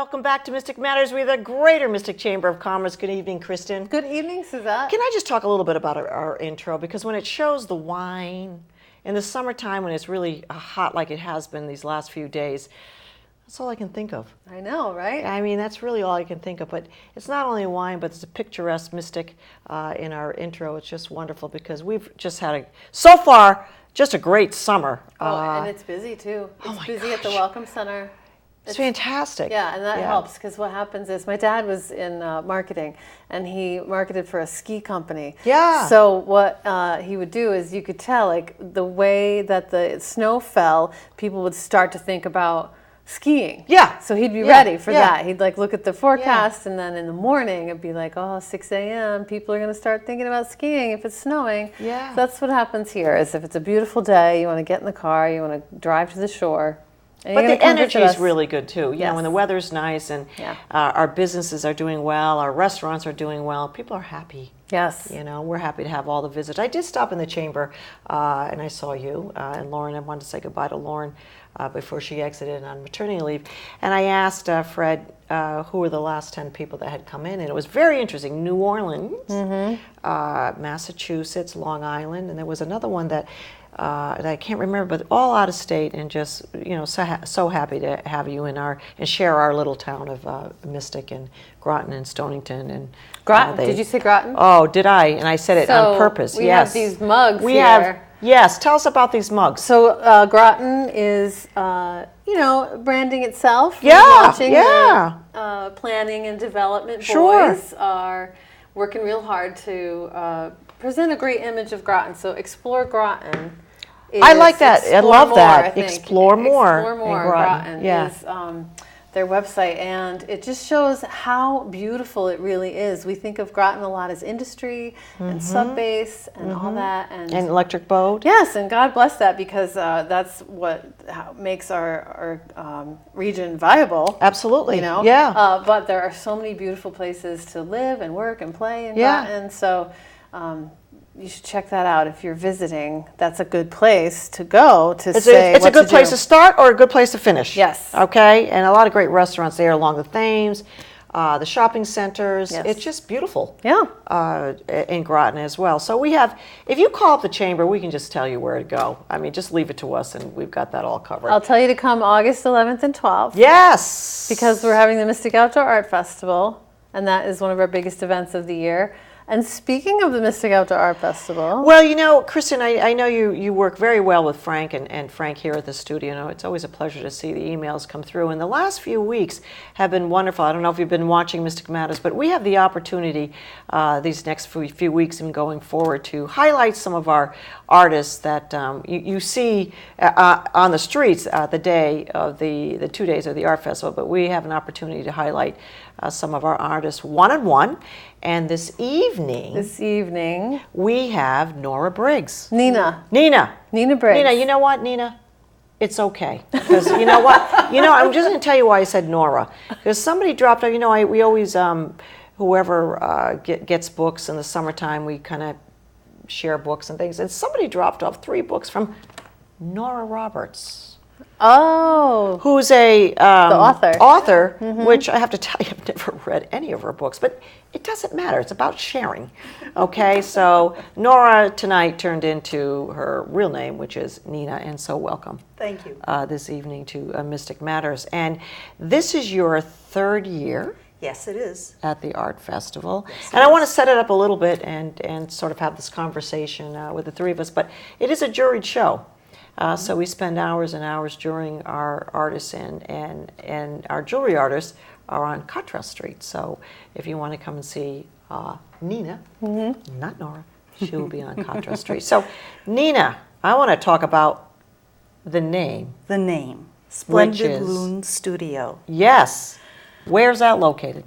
welcome back to Mystic Matters. We have the Greater Mystic Chamber of Commerce. Good evening, Kristin. Good evening, Susette. Can I just talk a little bit about our intro? Because when it shows the wine in the summertime when it's really hot like it has been these last few days, that's all I can think of. I know, right? I mean, that's really all I can think of. But it's not only wine, but it's a picturesque mystic in our intro. It's just wonderful because we've just had, so far, just a great summer. And it's busy, too. It's busy at the Welcome Center. It's fantastic. Yeah, and that helps because what happens is my dad was in marketing and he marketed for a ski company. Yeah. So what he would do is you could tell, like, the way that the snow fell, people would start to think about skiing. Yeah. So he'd be ready for that. He'd like look at the forecast and then in the morning it'd be like, 6 a.m. people are going to start thinking about skiing if it's snowing. Yeah. So that's what happens here is if it's a beautiful day, you want to get in the car, you want to drive to the shore. But the energy is really good too. You know, when the weather's nice and our businesses are doing well, our restaurants are doing well, people are happy. Yes. You know, we're happy to have all the visitors. I did stop in the chamber and I saw you and Lauren. I wanted to say goodbye to Lauren before she exited on maternity leave. And I asked Fred who were the last 10 people that had come in. And it was very interesting. New Orleans, Massachusetts, Long Island, and there was another one that I can't remember, but all out of state, and just so happy to have you in and share our little town of Mystic and Groton and Stonington and Groton. Did you say Groton? Oh, did I? And I said it on purpose. We have these mugs here. Yes. Tell us about these mugs. So Groton is branding itself. Yeah. The, planning and development boys are working real hard to present a great image of Groton. So Explore Groton. I like that. I love that. Explore more. Explore more. Groton is their website, and it just shows how beautiful it really is. We think of Groton a lot as industry and sub-base and all that, and electric boat. Yes, and God bless that because that's what makes our region viable. Absolutely. You know. Yeah. But there are so many beautiful places to live and work and play in Groton, so. You should check that out if you're visiting. That's a good place to go to say it's a good place to start or a good place to finish. Yes. Okay, and a lot of great restaurants there along the Thames, the shopping centers. Yes. It's just beautiful. Yeah. In Groton as well. So we have, if you call up the chamber, we can just tell you where to go. I mean, just leave it to us and we've got that all covered. I'll tell you to come August 11th and 12th. Yes. Because we're having the Mystic Outdoor Art Festival, and that is one of our biggest events of the year. And speaking of the Mystic Outdoor Art Festival... Well, you know, Kristin, I know you work very well with Frank and Frank here at the studio. You know, it's always a pleasure to see the emails come through. And the last few weeks have been wonderful. I don't know if you've been watching Mystic Matters, but we have the opportunity these next few weeks and going forward to highlight some of our artists that you see on the streets the 2 days of the art festival. But we have an opportunity to highlight some of our artists one-on-one. And this evening, we have Nora Briggs. Nina Briggs. Nina, you know what, Nina? It's okay. Because you know what? I'm just going to tell you why I said Nora. Because somebody dropped off, we always, whoever gets books in the summertime, we kind of share books and things. And somebody dropped off 3 books from Nora Roberts. Oh. Who's the author, Mm-hmm. which I have to tell you, I've never read any of her books, but it doesn't matter. It's about sharing. Okay, so Nora tonight turned into her real name, which is Nina, and so welcome. Thank you. This evening to Mystic Matters. And this is your 3rd year. Yes, it is. At the Art Festival. Yes, and I want to set it up a little bit and sort of have this conversation with the 3 of us, but it is a juried show. So we spend hours and hours during our artists and our jewelry artists are on Cottrell Street. So if you want to come and see Nina, not Nora, she will be on Cottrell Street. So Nina, I want to talk about the name. The name. Splendid Loon Studio. Yes. Where's that located?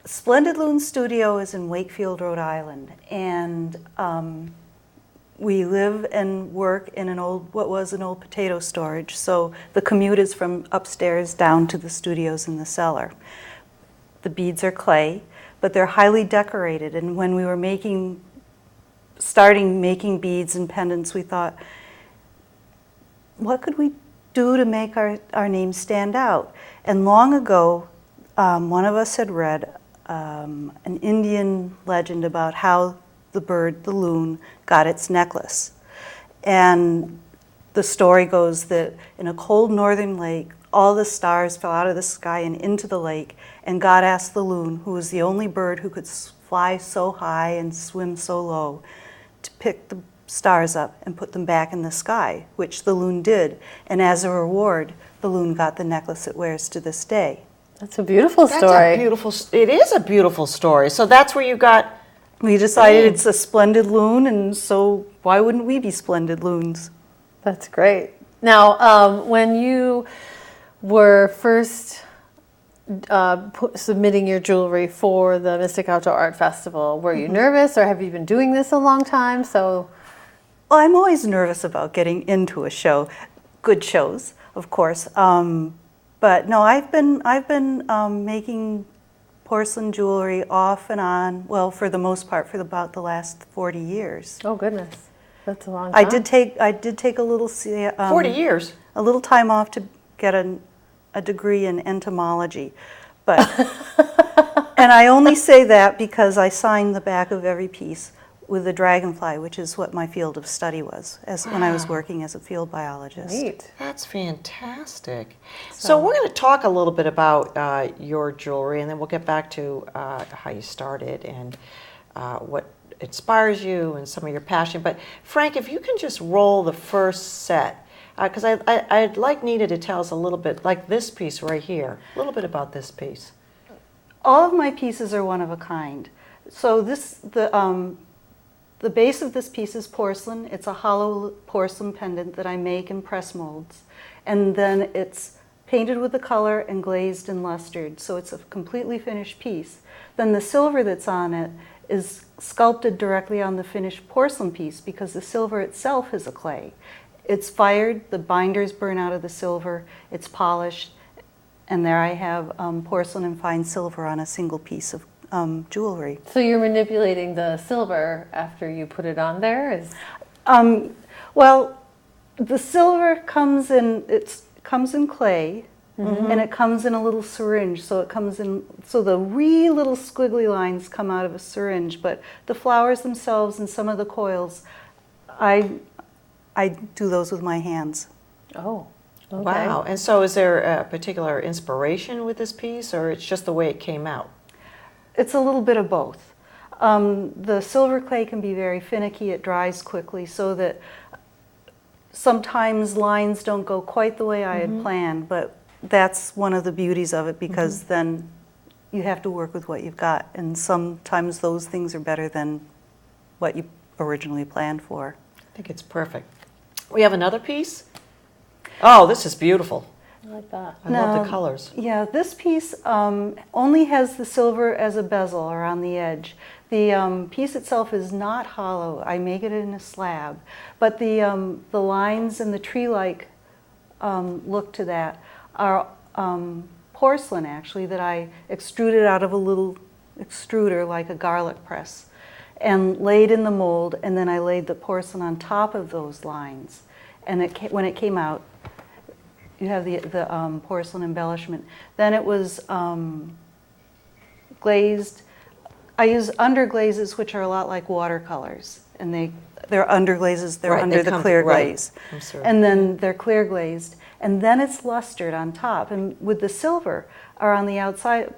Splendid Loon Studio is in Wakefield, Rhode Island. And we live and work in what was an old potato storage. So the commute is from upstairs down to the studios in the cellar. The beads are clay, but they're highly decorated. And when we were starting making beads and pendants, we thought, what could we do to make our name stand out? And long ago, one of us had read an Indian legend about how the bird, the loon, got its necklace. And the story goes that in a cold northern lake, all the stars fell out of the sky and into the lake, and God asked the loon, who was the only bird who could fly so high and swim so low, to pick the stars up and put them back in the sky, which the loon did. And as a reward, the loon got the necklace it wears to this day. That's a beautiful story. It is a beautiful story. So that's where you got... We decided it's a splendid loon, and so why wouldn't we be splendid loons? That's great. Now, when you were first submitting your jewelry for the Mystic Outdoor Art Festival, were you nervous, or have you been doing this a long time? So, well, I'm always nervous about getting into a show, good shows, of course. But no, I've been making porcelain jewelry off and on, well, for the most part, for about the last 40 years. oh goodness, that's a long time. I did take a little 40 years. a little time off to get a degree in entomology, but and I only say that because I signed the back of every piece with a dragonfly, which is what my field of study was when I was working as a field biologist. Neat. That's fantastic. So we're going to talk a little bit about your jewelry, and then we'll get back to how you started and what inspires you and some of your passion. But Frank, if you can just roll the first set, because I'd like Nita to tell us a little bit, like this piece right here, a little bit about this piece. All of my pieces are one of a kind. So the base of this piece is porcelain. It's a hollow porcelain pendant that I make in press molds. And then it's painted with the color and glazed and lustered. So it's a completely finished piece. Then the silver that's on it is sculpted directly on the finished porcelain piece because the silver itself is a clay. It's fired, the binders burn out of the silver, it's polished, and there I have porcelain and fine silver on a single piece of jewelry. So you're manipulating the silver after you put it on there? Well, the silver comes in clay, and it comes in a little syringe. So so the wee little squiggly lines come out of a syringe, but the flowers themselves and some of the coils, I do those with my hands. Oh, okay. Wow. And so is there a particular inspiration with this piece, or it's just the way it came out? It's a little bit of both. The silver clay can be very finicky. It dries quickly, so that sometimes lines don't go quite the way I had planned, but that's one of the beauties of it, because then you have to work with what you've got, and sometimes those things are better than what you originally planned for. I think it's perfect. We have another piece. Oh, this is beautiful. I like that. I love the colors. Yeah, this piece only has the silver as a bezel around the edge. The piece itself is not hollow. I make it in a slab, but the lines and the tree-like look to that are porcelain, actually, that I extruded out of a little extruder like a garlic press and laid in the mold, and then I laid the porcelain on top of those lines. And when it came out, you have the porcelain embellishment. Then it was glazed. I use underglazes, which are a lot like watercolors, and they're underglazes. They're under the clear glaze, and then they're clear glazed, and then it's lustered on top. And with the silver are on the outside.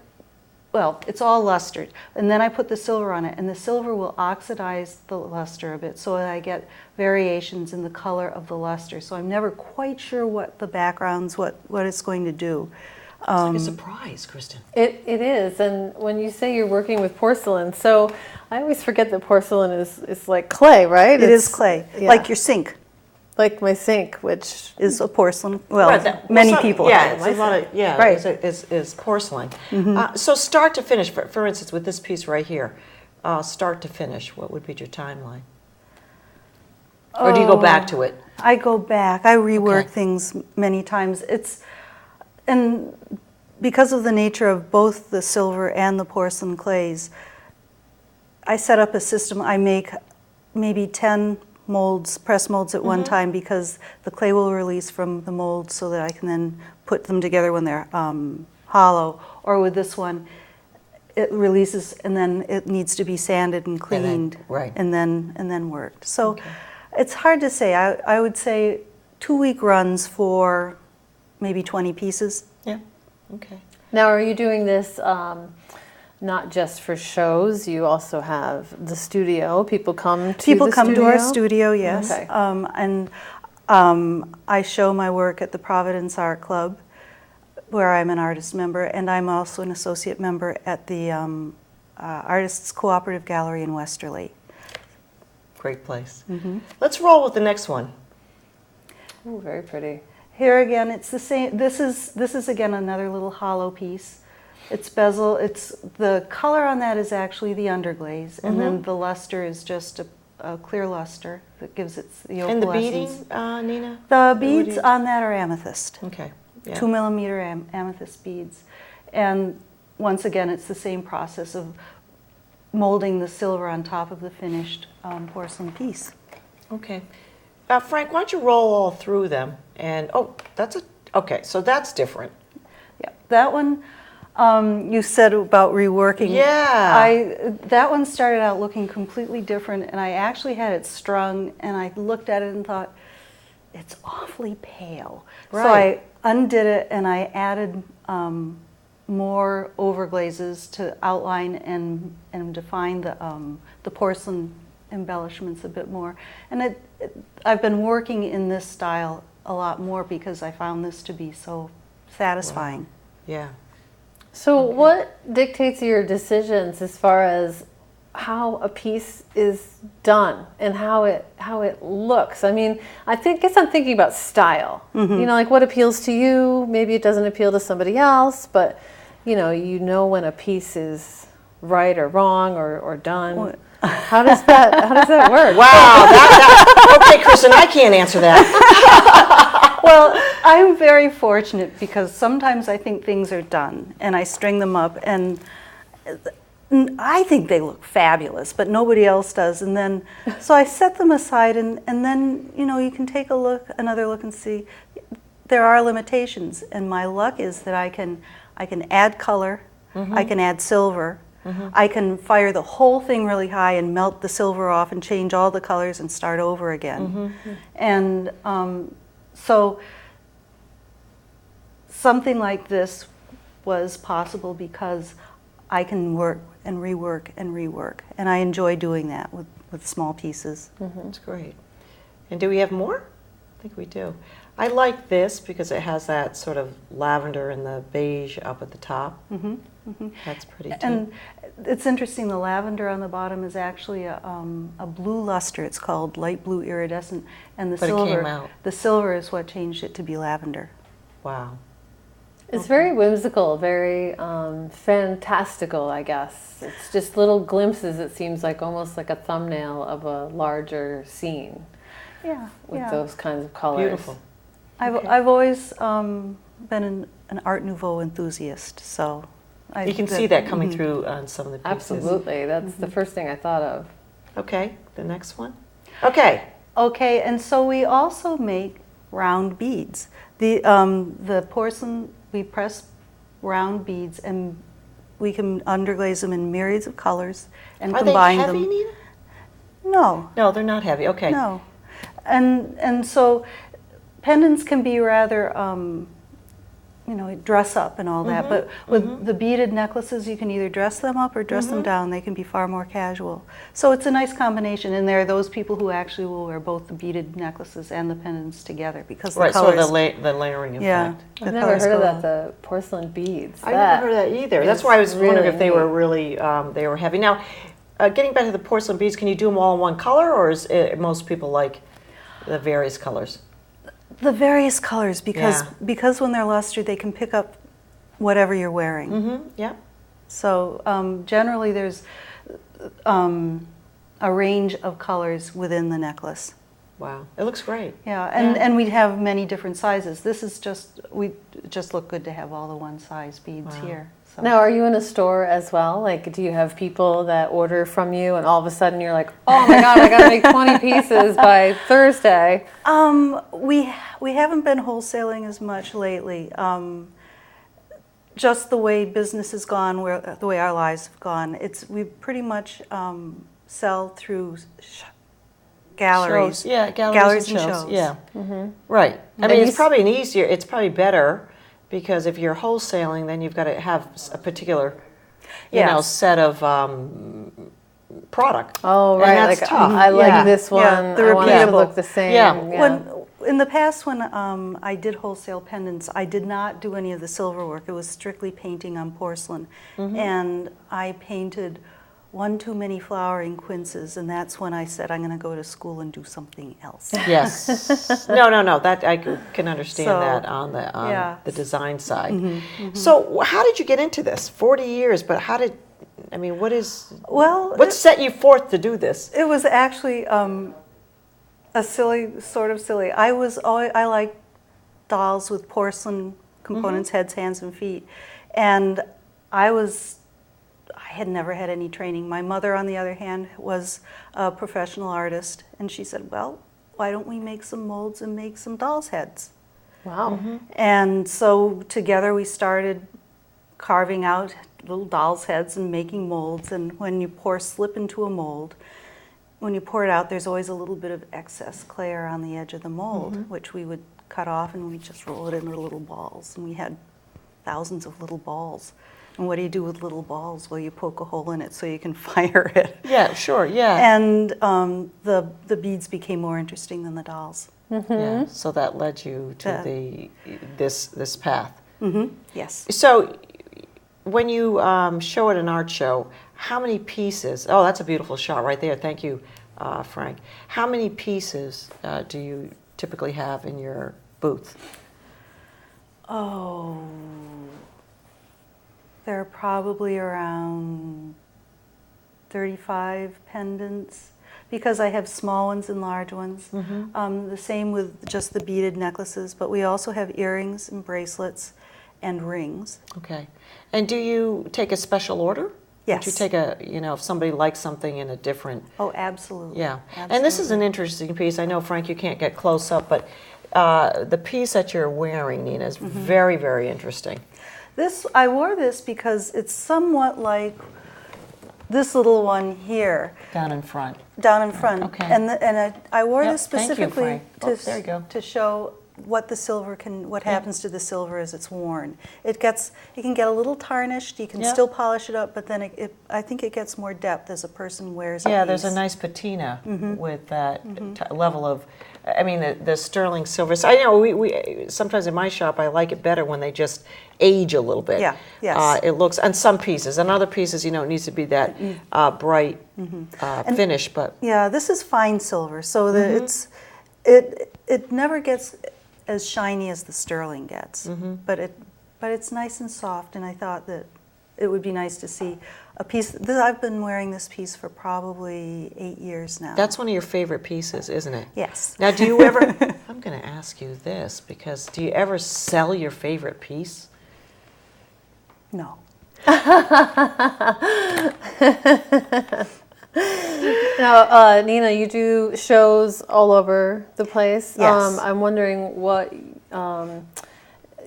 Well, it's all lustered, and then I put the silver on it, and the silver will oxidize the luster a bit, so that I get variations in the color of the luster. So I'm never quite sure what the background's, what it's going to do. It's like a surprise, Kristin. It is, and when you say you're working with porcelain, so I always forget that porcelain is like clay, right? It is clay, like your sink. Like my sink, which is a porcelain. Well, many people have it. It's a lot of, right. is porcelain. So start to finish, for instance, with this piece right here, start to finish, what would be your timeline? Or do you go back to it? I go back. I rework things many times. And because of the nature of both the silver and the porcelain clays, I set up a system. I make maybe 10 molds, press molds at one time, because the clay will release from the mold so that I can then put them together when they're hollow, or with this one, it releases and then it needs to be sanded and cleaned, right. and then worked. So it's hard to say. I would say 2-week runs for maybe 20 pieces. Yeah. Okay. Now, are you doing this not just for shows? You also have the studio. People come to our studio, yes. Okay. And I show my work at the Providence Art Club, where I'm an artist member, and I'm also an associate member at the Artists Cooperative Gallery in Westerly. Great place. Let's roll with the next one. Oh, very pretty. Here again, it's the same. This is again another little hollow piece. It's bezel. It's the color on that is actually the underglaze, and then the luster is just a clear luster that gives it the opalescence. And the beading, Nina? The beads on that are amethyst. Okay. Yeah. 2mm amethyst beads, and once again, it's the same process of molding the silver on top of the finished porcelain piece. Okay. Frank, why don't you roll all through them? And, okay, so that's different. Yeah, that one, you said about reworking. Yeah. That one started out looking completely different, and I actually had it strung, and I looked at it and thought, it's awfully pale. Right. So I undid it, and I added more overglazes to outline and define the porcelain embellishments a bit more. And I've been working in this style a lot more because I found this to be so satisfying. Wow. Yeah. So what dictates your decisions as far as how a piece is done and how it looks? I mean, guess I'm thinking about style. You know, like what appeals to you, maybe it doesn't appeal to somebody else, but you know when a piece is right or wrong or done. How does that work? Wow. Okay, Kristin, I can't answer that. Well, I'm very fortunate because sometimes I think things are done and I string them up and I think they look fabulous, but nobody else does. And then, so I set them aside and then, you can take another look and see there are limitations. And my luck is that I can add color, I can add silver, I can fire the whole thing really high and melt the silver off and change all the colors and start over again. And so something like this was possible because I can work and rework and rework. And I enjoy doing that with small pieces. That's great. And do we have more? I think we do. I like this because it has that sort of lavender and the beige up at the top. That's pretty too. And it's interesting, the lavender on the bottom is actually a blue luster. It's called light blue iridescent. And But it came out. The silver is what changed it to be lavender. Wow. It's very whimsical, very fantastical, I guess. It's just little glimpses, it seems like, almost like a thumbnail of a larger scene. Yeah. With those kinds of colors. Beautiful. I've always been an Art Nouveau enthusiast, so you can see that coming through on some of the pieces. Absolutely. That's the first thing I thought of. Okay, the next one. Okay. Okay, and so we also make round beads. The porcelain, we press round beads and we can underglaze them in myriads of colors and combine them. Are they heavy, Nina? No. No, they're not heavy. Okay. No. And so pendants can be rather, dress up and all that, but with the beaded necklaces, you can either dress them up or dress them down. They can be far more casual. So it's a nice combination, and there are those people who actually will wear both the beaded necklaces and the pendants together because the colors... Right, so the layering effect. Yeah. I've never heard of that, the porcelain beads. I never heard of that either. That's why I was wondering if they were really, they were heavy. Now, getting back to the porcelain beads, can you do them all in one color, or is most people like the various colors? The various colors, because when they're luster, they can pick up whatever you're wearing. Yeah. So generally there's a range of colors within the necklace. Wow, it looks great. Yeah, and we have many different sizes. This is we just look good to have all the one size beads here. So. Now, are you in a store as well? Like, do you have people that order from you and all of a sudden you're like, oh my God, I got to make 20 pieces by Thursday? We haven't been wholesaling as much lately. just the way business has gone, the way our lives have gone, we pretty much sell through galleries. Shows. Yeah, galleries and shows. Yeah, right. I mean, it's probably better, because if you're wholesaling, then you've got to have a particular, set of product. Oh, right. And that's tough. I like this one. Yeah, I want it to look the same. Yeah. In the past, when I did wholesale pendants, I did not do any of the silver work. It was strictly painting on porcelain. And I painted one too many flowering quinces, and that's when I said, I'm going to go to school and do something else. Yes. No. That I can understand that on the design side. So how did you get into this? 40 years, but what set you forth to do this? It was actually sort of silly. I like dolls with porcelain components, heads, hands, and feet. And I had never had any training. My mother, on the other hand, was a professional artist, and she said, well, why don't we make some molds and make some dolls' heads? Wow. And so together we started carving out little dolls' heads and making molds. And when you pour slip into a mold, when you pour it out, there's always a little bit of excess clay on the edge of the mold, which we would cut off, and we just roll it into little balls. And we had thousands of little balls. And what do you do with little balls? Well, you poke a hole in it so you can fire it. Yeah, sure, yeah. And the beads became more interesting than the dolls. Yeah, so that led you to this path. Yes. So when you show at an art show, how many pieces, oh, that's a beautiful shot right there. Thank you, Frank. How many pieces do you typically have in your booth? Oh, there are probably around 35 pendants, because I have small ones and large ones. The same with just the beaded necklaces, but we also have earrings and bracelets and rings. Okay. And do you take a special order? Yes. Would you take if somebody likes something in a different... Oh, absolutely. Yeah. Absolutely. And this is an interesting piece. I know, Frank, you can't get close up, but the piece that you're wearing, Nina, is very, very interesting. I wore this because it's somewhat like this little one here. Down in front. Down in front. Okay. And I wore this Thank you, specifically Frank. There you go. to show what the silver what happens to the silver as it's worn. It can get a little tarnished. You can still polish it up, but then I think it gets more depth as a person wears it. Yeah, there's a nice patina with that level of, the sterling silver. So I know we sometimes in my shop I like it better when they just age a little bit. Yeah, yes. It looks, on some pieces. On other pieces, it needs to be that bright finish. But yeah, this is fine silver, so that it never gets as shiny as the sterling gets, but it's nice and soft. And I thought that it would be nice to see a piece. I've been wearing this piece for probably 8 years now. That's one of your favorite pieces, isn't it? Yes. Now, do you ever? I'm going to ask you this, because do you ever sell your favorite piece? No. Now, Nina, you do shows all over the place. Yes. I'm wondering what, a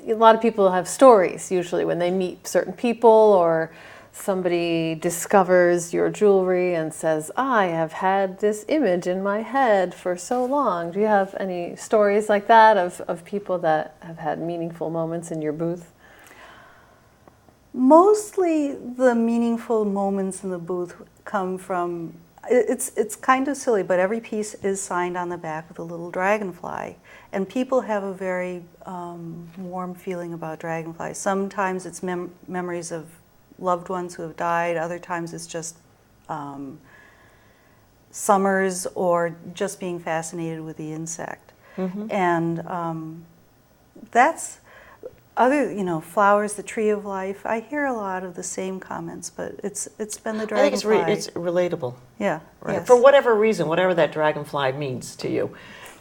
lot of people have stories usually when they meet certain people, or somebody discovers your jewelry and says, I have had this image in my head for so long. Do you have any stories like that of people that have had meaningful moments in your booth? Mostly the meaningful moments in the booth come from, it's kind of silly, but every piece is signed on the back with a little dragonfly. And people have a very warm feeling about dragonflies. Sometimes it's memories of loved ones who have died. Other times it's just summers, or just being fascinated with the insect. And that's... flowers, the tree of life. I hear a lot of the same comments, but it's been the dragonfly. I think it's relatable. Yeah. Right. Yes. For whatever reason, whatever that dragonfly means to you.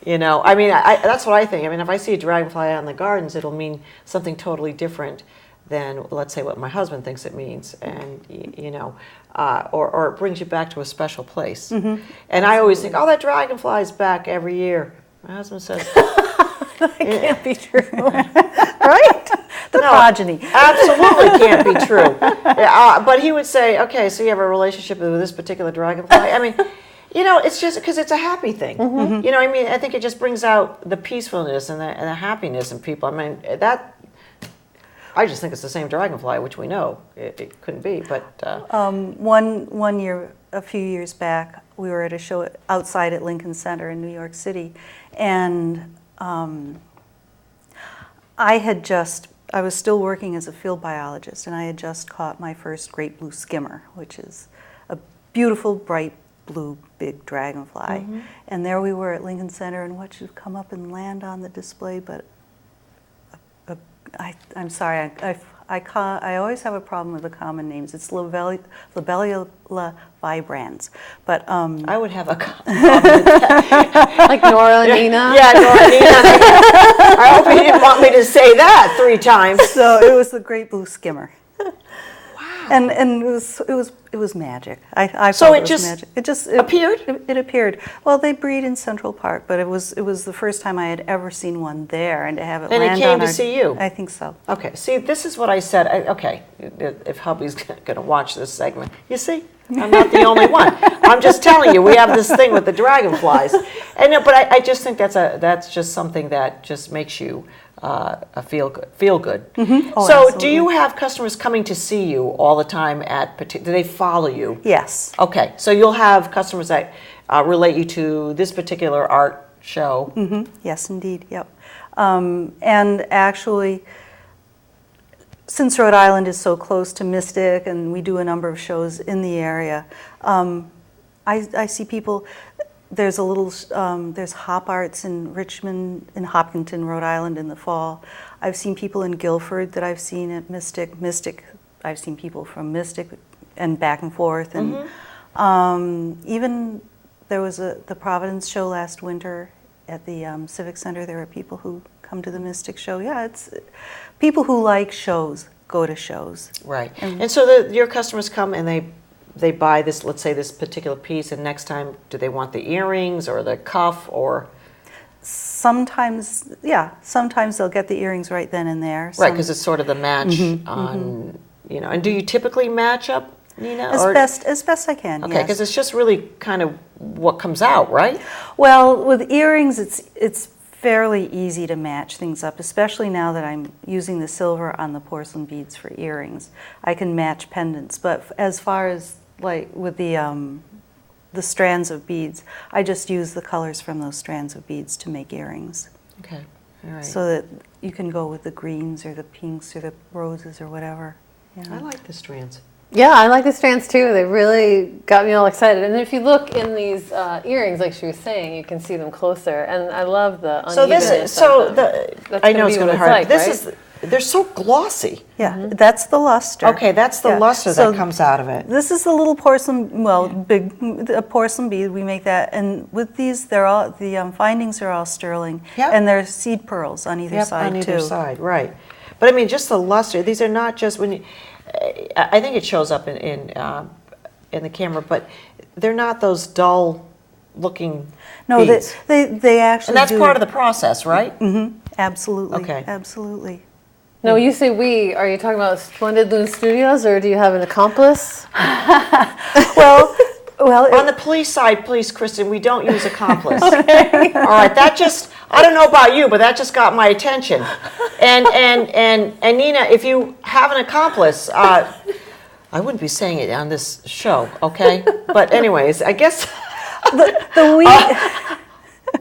That's what I think. If I see a dragonfly out in the gardens, it'll mean something totally different than, let's say, what my husband thinks it means, and or it brings you back to a special place. And I always think, oh, that dragonfly's back every year. My husband says, That can't be true. right? The progeny. Absolutely can't be true. But he would say, okay, so you have a relationship with this particular dragonfly. I mean, it's just because it's a happy thing. I mean, I think it just brings out the peacefulness and the happiness in people. I mean, I just think it's the same dragonfly, which we know it couldn't be. But one year, a few years back, we were at a show outside at Lincoln Center in New York City, and I was still working as a field biologist, and I had just caught my first great blue skimmer, which is a beautiful, bright blue, big dragonfly. And there we were at Lincoln Center, and what should come up and land on the display but I'm sorry, I always have a problem with the common names. It's Lobelula vibrans, but I would have a comment with that. Like Nora and Nina? Yeah, Nora and Nina. I hope you didn't want me to say that 3 times. So it was the great blue skimmer. Wow. And it was magic. I So felt it just magic. It just appeared? It appeared. Well, they breed in Central Park, but it was the first time I had ever seen one there, and to have it And land it came on to our, see you? I think so. Okay, see, this is what I said. Okay, if hubby's going to watch this segment, you see, I'm not the only one. I'm just telling you, we have this thing with the dragonflies. But I just think that's just something that just makes you feel good. Oh, So absolutely. do you have customers coming to see you all the time do they follow you? Yes. Okay, so you'll have customers that relate you to this particular art show. Yes, indeed. Yep. And actually, since Rhode Island is so close to Mystic, and we do a number of shows in the area, I see people. There's there's Hop Arts in Richmond, in Hopkinton, Rhode Island in the fall. I've seen people in Guilford that I've seen at Mystic. I've seen people from Mystic and back and forth. And even there was the Providence show last winter at the Civic Center. There were people who come to the Mystic show. Yeah, it's people who like shows go to shows. Right. And so your customers come and they buy this, let's say this particular piece, and next time, do they want the earrings or the cuff or? Sometimes, yeah. Sometimes they'll get the earrings right then and there. Right, because it's sort of the match on, And do you typically match up, Nina? As best I can. Okay, because it's just really kind of what comes out, right? Well, with earrings, it's fairly easy to match things up, especially now that I'm using the silver on the porcelain beads for earrings. I can match pendants, but as far as like with the strands of beads, I just use the colors from those strands of beads to make earrings. Okay, all right. So that you can go with the greens or the pinks or the roses or whatever. I like the strands. Yeah, I like the strands too. They really got me all excited. And if you look in these earrings, like she was saying, you can see them closer. And I love the unevenness of them. I know it's going to be hard. Right? They're so glossy. Yeah, that's the luster. Okay, that's the luster that comes out of it. This is the little porcelain, a porcelain bead. We make that, and with these, they're all the findings are all sterling, and they're seed pearls on either side on too. either side, right? But I mean, just the luster. These are not just when you. I think it shows up in the camera, but they're not those dull-looking beads. they actually. And that's part of the process, right? Mm-hmm. Absolutely. Okay. Absolutely. No, you say we. Are you talking about Splendid Loon Studios, or do you have an accomplice? Well, on the police side, please, Kristin, we don't use accomplice. Okay. All right, that just, I don't know about you, but that just got my attention. And Nina, if you have an accomplice, I wouldn't be saying it on this show, okay? But anyways, I guess the we.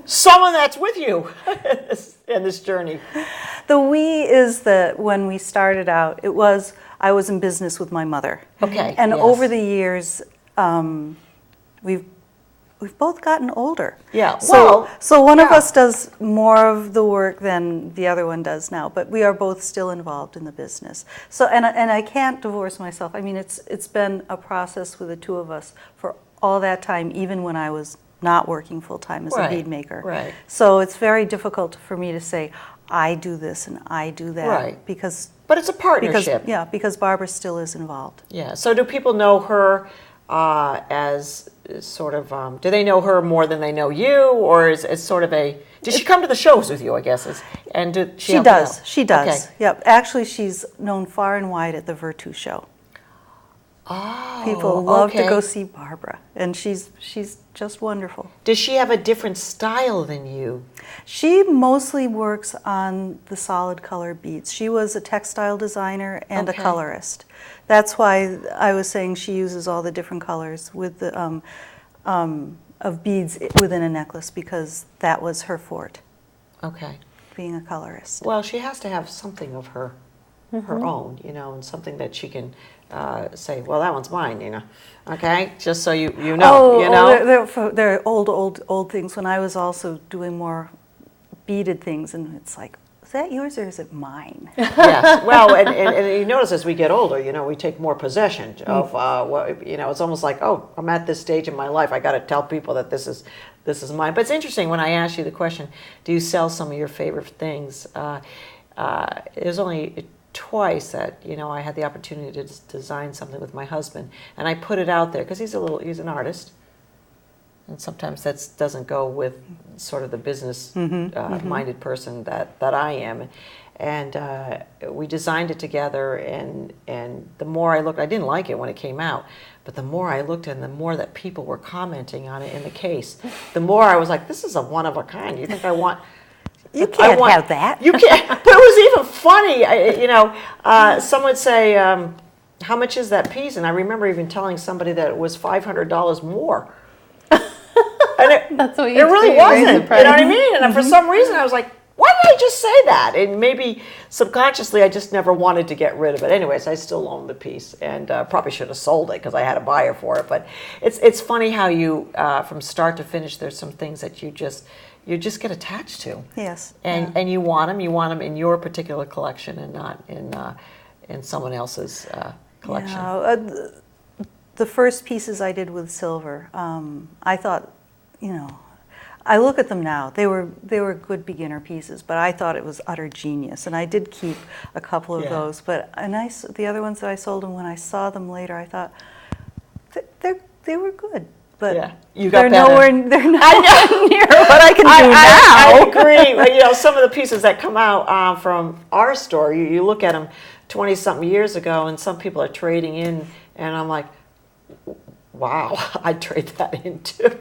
Someone that's with you in this journey. The we is that when we started out, I was in business with my mother. Okay. And over the years, we've both gotten older. Yeah. So one of us does more of the work than the other one does now, but we are both still involved in the business. So and I can't divorce myself. I mean, it's been a process with the two of us for all that time, even when I was not working full time as a bead maker. Right. So it's very difficult for me to say I do this and I do that, right? But it's a partnership. Because Barbara still is involved. Yeah. So do people know her as sort of? Do they know her more than they know you, or is it sort of a Does she come to the shows with you, I guess? And did she She help you does. out? She does. Okay. Yep. Actually, she's known far and wide at the Virtu show. Oh, People love to okay. go see Barbara, and she's just wonderful. Does she have a different style than you? She mostly works on the solid color beads. She was a textile designer and Okay. a colorist. That's why I was saying she uses all the different colors with the of beads within a necklace, because that was her forte, Okay. being a colorist. Well, she has to have something of her own, and something that she can say, well, that one's mine, okay? Just so you know, They're old things. When I was also doing more beaded things, and it's like, is that yours or is it mine? Yes. Well, and you notice as we get older, we take more possession of it's almost like, oh, I'm at this stage in my life, I got to tell people that this is mine. But it's interesting when I ask you the question, do you sell some of your favorite things? It was only twice that I had the opportunity to design something with my husband, and I put it out there because he's an artist, and sometimes that doesn't go with sort of the business minded person that I am, and we designed it together, and the more I looked, I didn't like it when it came out, but the more I looked and the more that people were commenting on it in the case, the more I was like, this is a one of a kind. You think I want You can't have that. You can't. But it was even funny. Some would say, "How much is that piece?" And I remember even telling somebody that it was $500 more. And That's what it you really do, you raise the wasn't. You price. know what I mean? And for some reason, I was like, "Why did I just say that?" And maybe subconsciously, I just never wanted to get rid of it. Anyways, I still own the piece, and probably should have sold it because I had a buyer for it. But it's funny how you, from start to finish, there's some things that you just get attached to. Yes. And you want them in your particular collection and not in someone else's collection. Yeah, the first pieces I did with silver, I thought, I look at them now. They were good beginner pieces, but I thought it was utter genius, and I did keep a couple of those. But the other ones that I sold, and when I saw them later, I thought they were good. But you got they're better. They're not near what I can do now. I agree. Some of the pieces that come out from our store, you look at them 20-something years ago, and some people are trading in, and I'm like, wow, I'd trade that in too.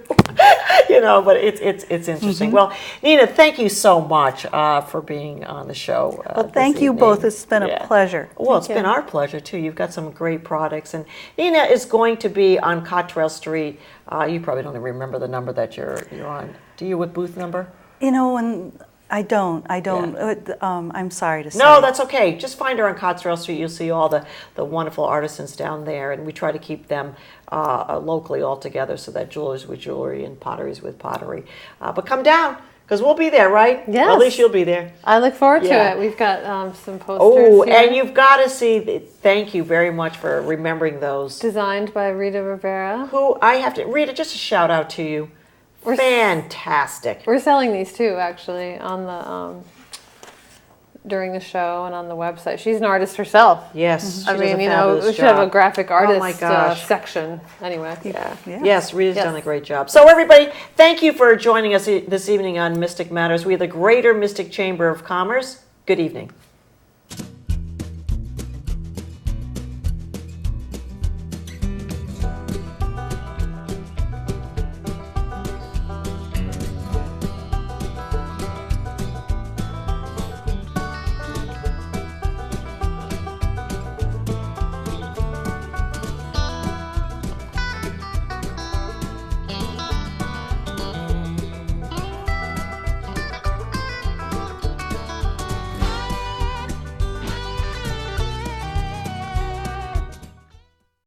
But it's interesting. Well, Nina, thank you so much for being on the show. Well, thank you both. It's been a pleasure. Well, it's been our pleasure too. You've got some great products, and Nina is going to be on Cottrell Street. You probably don't even remember the number that you're on. Do you, with booth number? And I don't. I'm sorry to say. No, that's okay. Just find her on Cottrell Street. You'll see all the wonderful artisans down there, and we try to keep them locally all together, so that jewelers with jewelry and potteries with pottery. But come down, because we'll be there, right? Yes. Well, at least you'll be there. I look forward to Yeah. it. We've got some posters Oh, here. and you've got to see, thank you very much for remembering those. Designed by Rita Rivera. Who I have to, Rita, just a shout out to you. Fantastic. We're selling these too, actually, on the during the show and on the website. She's an artist herself. Yes. I she does a mean, fabulous we should have a job. graphic Oh artist my gosh. section. Anyway. Yeah. Yeah. Yes, Rita's Yes. done a great job. So everybody, thank you for joining us this evening on Mystic Matters. We are the Greater Mystic Chamber of Commerce. Good evening.